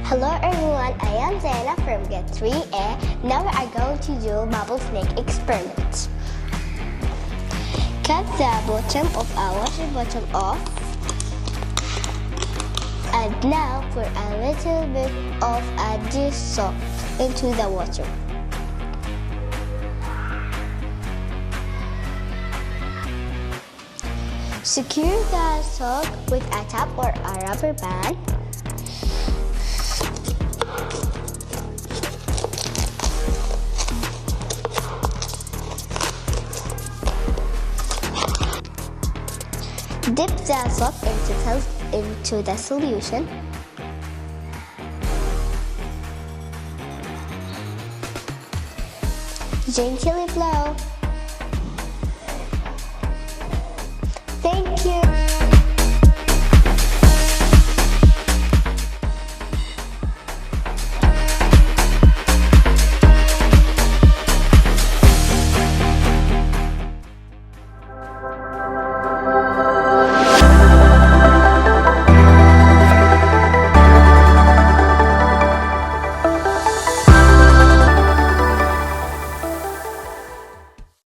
Hello everyone, I am Zaina from Get 3A. Now we are going to do bubble snake experiment. Cut the bottom of our water bottle off. And now put a little bit of a dish soap into the water. Secure the sock with a tap or a rubber band. Dip the sock into the solution. Gently blow.